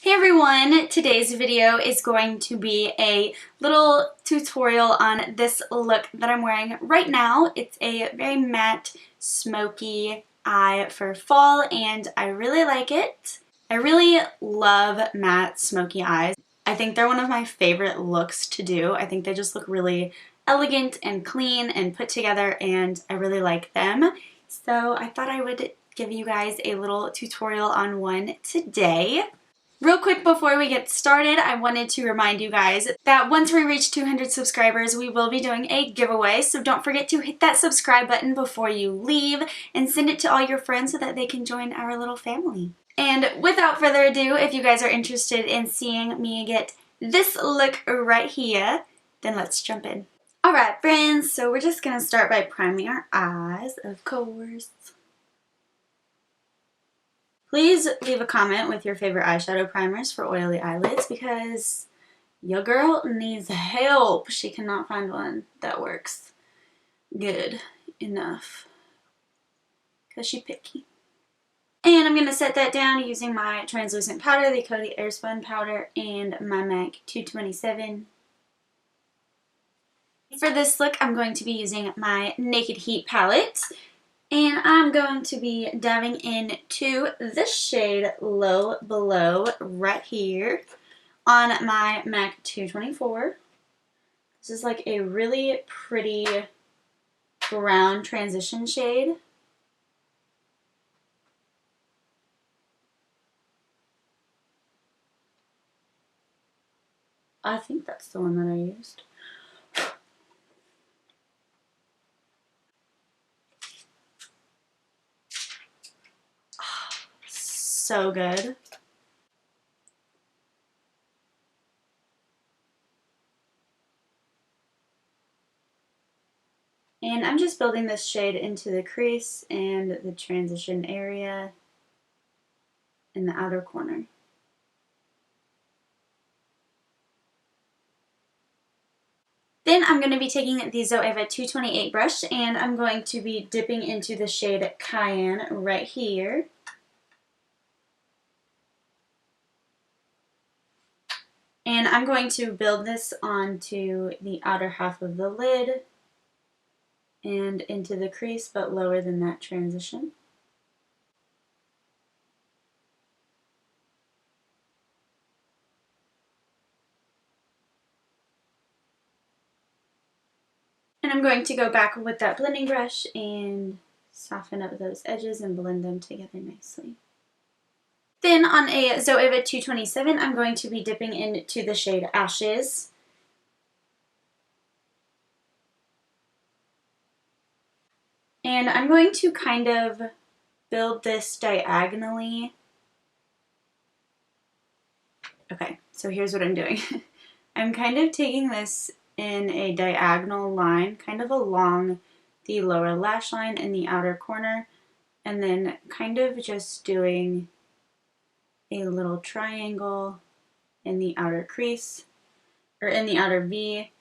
Hey everyone, today's video is going to be a little tutorial on this look that I'm wearing right now. It's a very matte, smoky eye for fall and I really like it. I really love matte, smoky eyes. I think they're one of my favorite looks to do. I think they just look really elegant and clean and put together and I really like them. So I thought I would give you guys a little tutorial on one today. Real quick before we get started, I wanted to remind you guys that once we reach 200 subscribers, we will be doing a giveaway, so don't forget to hit that subscribe button before you leave and send it to all your friends so that they can join our little family. And without further ado, if you guys are interested in seeing me get this look right here, then let's jump in. Alright friends, so we're just going to start by priming our eyes, of course. Please leave a comment with your favorite eyeshadow primers for oily eyelids because your girl needs help. She cannot find one that works good enough because she's picky. And I'm going to set that down using my translucent powder, the Coty Airspun powder, and my MAC 227. For this look, I'm going to be using my Naked Heat palette. And I'm going to be diving into the shade Low Below right here on my MAC 224. This is like a really pretty brown transition shade. I think that's the one that I used. So good. And I'm just building this shade into the crease and the transition area in the outer corner. Then I'm going to be taking the Zoeva 228 brush and I'm going to be dipping into the shade Cayenne right here. And I'm going to build this onto the outer half of the lid and into the crease, but lower than that transition. And I'm going to go back with that blending brush and soften up those edges and blend them together nicely. Then on a Zoeva 227, I'm going to be dipping into the shade Ashes. And I'm going to kind of build this diagonally. Okay, so here's what I'm doing. I'm kind of taking this in a diagonal line, kind of along the lower lash line in the outer corner, and then kind of just doing a little triangle in the outer crease, or in the outer V,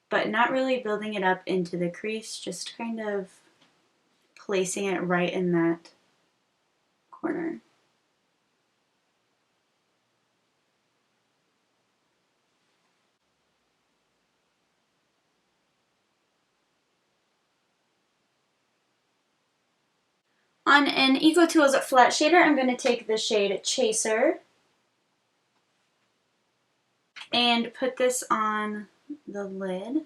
but not really building it up into the crease, just kind of placing it right in that corner. On an EcoTools flat shader, I'm going to take the shade Chaser and put this on the lid.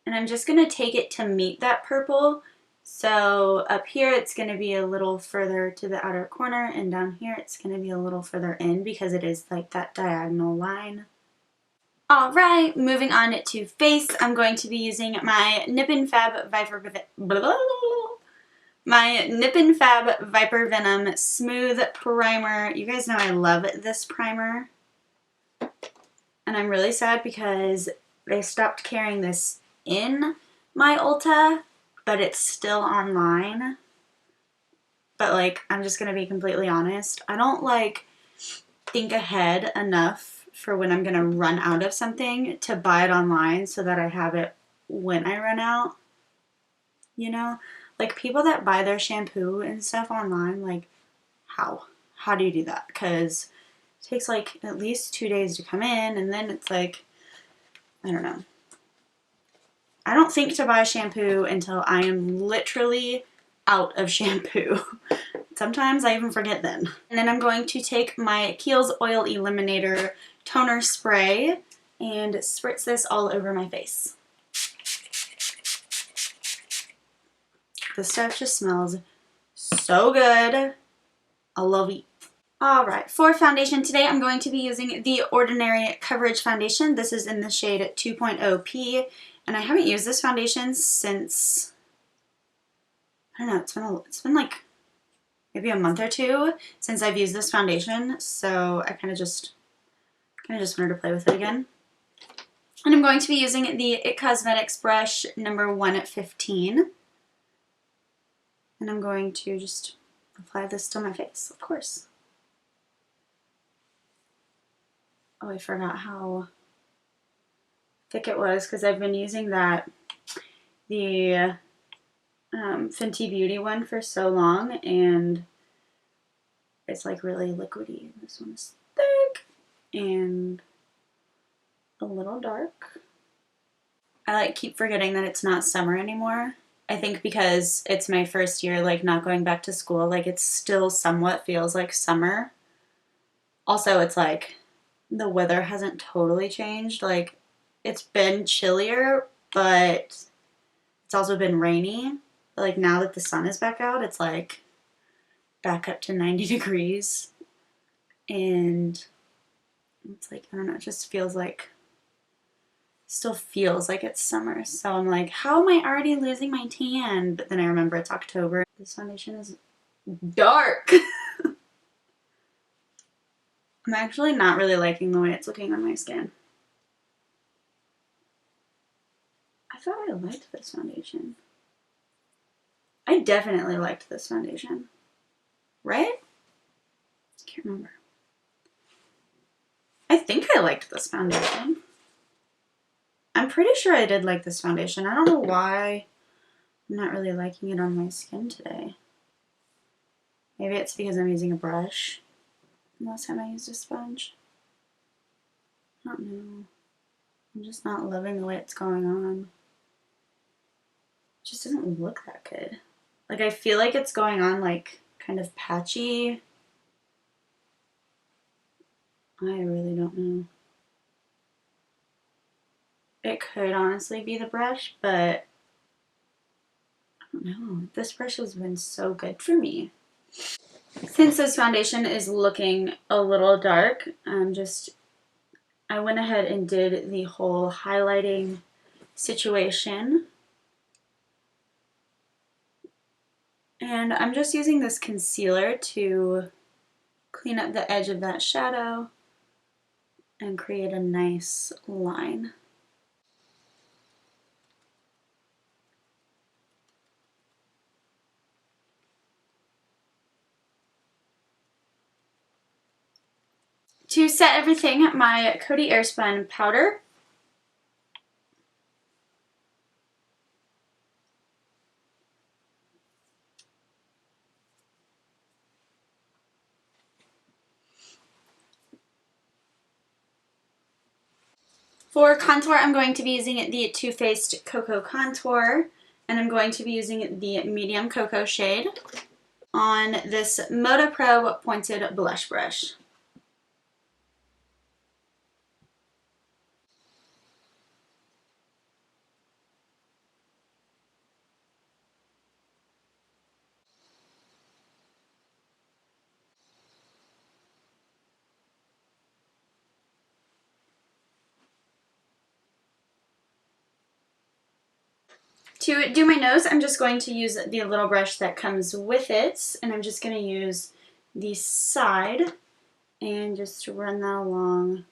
And I'm just going to take it to meet that purple. So up here it's going to be a little further to the outer corner, and down here it's going to be a little further in because it is like that diagonal line. Alright, moving on to face, I'm going to be using my Nip and Fab Viper Venom Smooth Primer. You guys know I love this primer. And I'm really sad because they stopped carrying this in my Ulta, but it's still online. But like, I'm just gonna be completely honest. I don't like think ahead enough for when I'm gonna run out of something to buy it online so that I have it when I run out. You know? Like people that buy their shampoo and stuff online, like how? how do you do that? Because it takes like at least 2 days to come in, and then it's like, I don't know. I don't think to buy shampoo until I am literally out of shampoo. Sometimes I even forget then. And then I'm going to take my Kiehl's Oil Eliminator toner spray and spritz this all over my face. This stuff just smells so good. I love it. Alright, for foundation today I'm going to be using the Ordinary Coverage Foundation. This is in the shade 2.0p, and I haven't used this foundation since, I don't know, it's been like maybe a month or two since I've used this foundation, so I kind of just wanted to play with it again. And I'm going to be using the IT Cosmetics brush number 115. And I'm going to just apply this to my face, of course. Oh, I forgot how thick it was because I've been using the Fenty Beauty one for so long, and it's like really liquidy. This one is thick and a little dark. I like keep forgetting that it's not summer anymore. I think because it's my first year like not going back to school, like it still somewhat feels like summer. Also, it's like the weather hasn't totally changed. Like it's been chillier, but it's also been rainy. But like now that the sun is back out, it's like back up to 90 degrees. And it's like, I don't know, it just feels like, still feels like it's summer. So I'm like, how am I already losing my tan? But then I remember it's October. This foundation is dark. I'm actually not really liking the way it's looking on my skin. I thought I liked this foundation. I definitely liked this foundation. Right? I can't remember. I think I liked this foundation. I'm pretty sure I did like this foundation. I don't know why I'm not really liking it on my skin today. Maybe it's because I'm using a brush. Last time I used a sponge. I don't know. I'm just not loving the way it's going on. It just doesn't look that good. Like I feel like it's going on like kind of patchy. I really don't know. It could honestly be the brush, but I don't know. This brush has been so good for me. Since this foundation is looking a little dark, I went ahead and did the whole highlighting situation. And I'm just using this concealer to clean up the edge of that shadow and create a nice line. To set everything, my Coty Airspun powder. For contour, I'm going to be using the Too Faced Cocoa Contour, and I'm going to be using the medium cocoa shade on this Moda Pro pointed blush brush. To do my nose, I'm just going to use the little brush that comes with it, and I'm just going to use the side and just run that along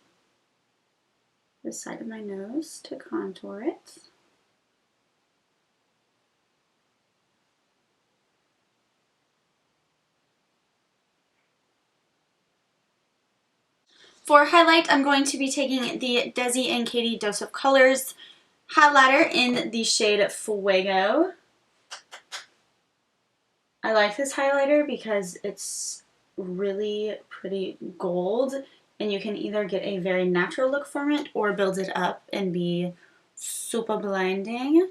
the side of my nose to contour it. For highlight, I'm going to be taking the DesixKaty Dose of Colors highlighter in the shade Fuego. I like this highlighter because it's really pretty gold, and you can either get a very natural look from it or build it up and be super blinding.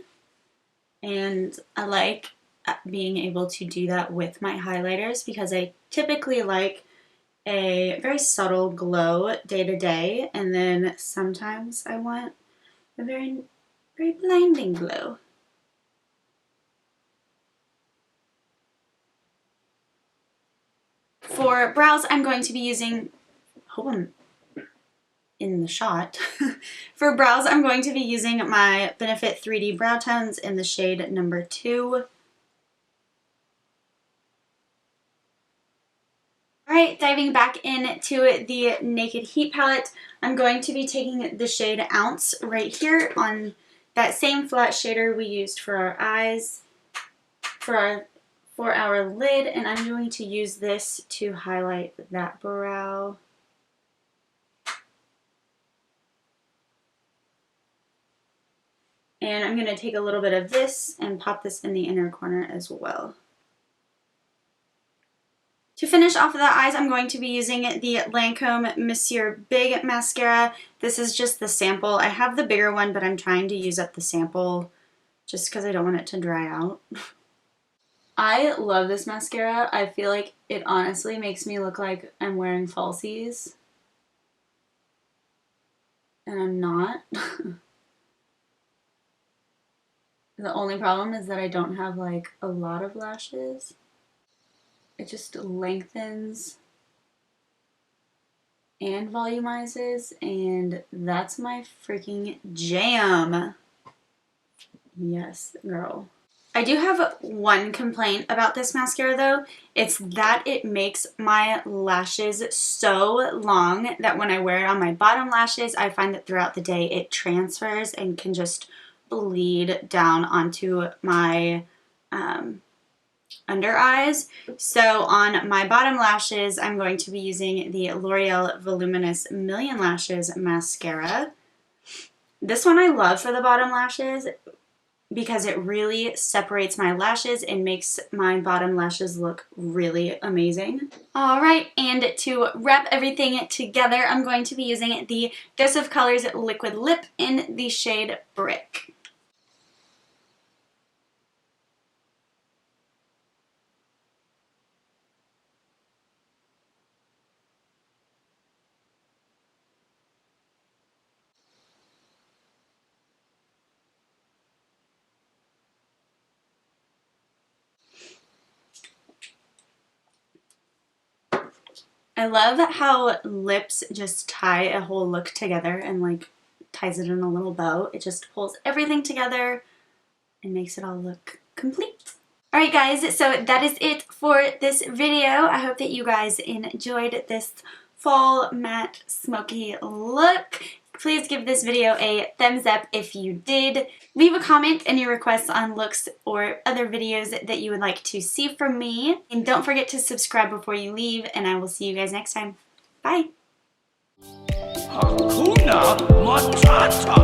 And I like being able to do that with my highlighters because I typically like a very subtle glow day to day, and then sometimes I want a very, very blinding glow. For brows, I'm going to be using, hope I'm in the shot. For brows, I'm going to be using my Benefit 3D Brow Tones in the shade number 2. Alright, diving back into the Naked Heat palette, I'm going to be taking the shade Ounce right here on that same flat shader we used for our eyes, for our lid, and I'm going to use this to highlight that brow. And I'm going to take a little bit of this and pop this in the inner corner as well. To finish off the eyes, I'm going to be using the Lancome Monsieur Big Mascara. This is just the sample. I have the bigger one, but I'm trying to use up the sample just because I don't want it to dry out. I love this mascara. I feel like it honestly makes me look like I'm wearing falsies. And I'm not. The only problem is that I don't have like a lot of lashes. It just lengthens and volumizes, and that's my freaking jam. Yes, girl. I do have one complaint about this mascara though. It's that it makes my lashes so long that when I wear it on my bottom lashes, I find that throughout the day it transfers and can just bleed down onto my under eyes. So on my bottom lashes, I'm going to be using the L'Oreal Voluminous Million Lashes Mascara. This one I love for the bottom lashes because it really separates my lashes and makes my bottom lashes look really amazing. Alright, and to wrap everything together, I'm going to be using the Dose of Colors Liquid Lip in the shade Brick. I love how lips just tie a whole look together and like ties it in a little bow. It just pulls everything together and makes it all look complete. Alright guys, so that is it for this video. I hope that you guys enjoyed this fall matte smoky look. Please give this video a thumbs up if you did. Leave a comment any requests on looks or other videos that you would like to see from me. And don't forget to subscribe before you leave, and I will see you guys next time. Bye! Hakuna Matata!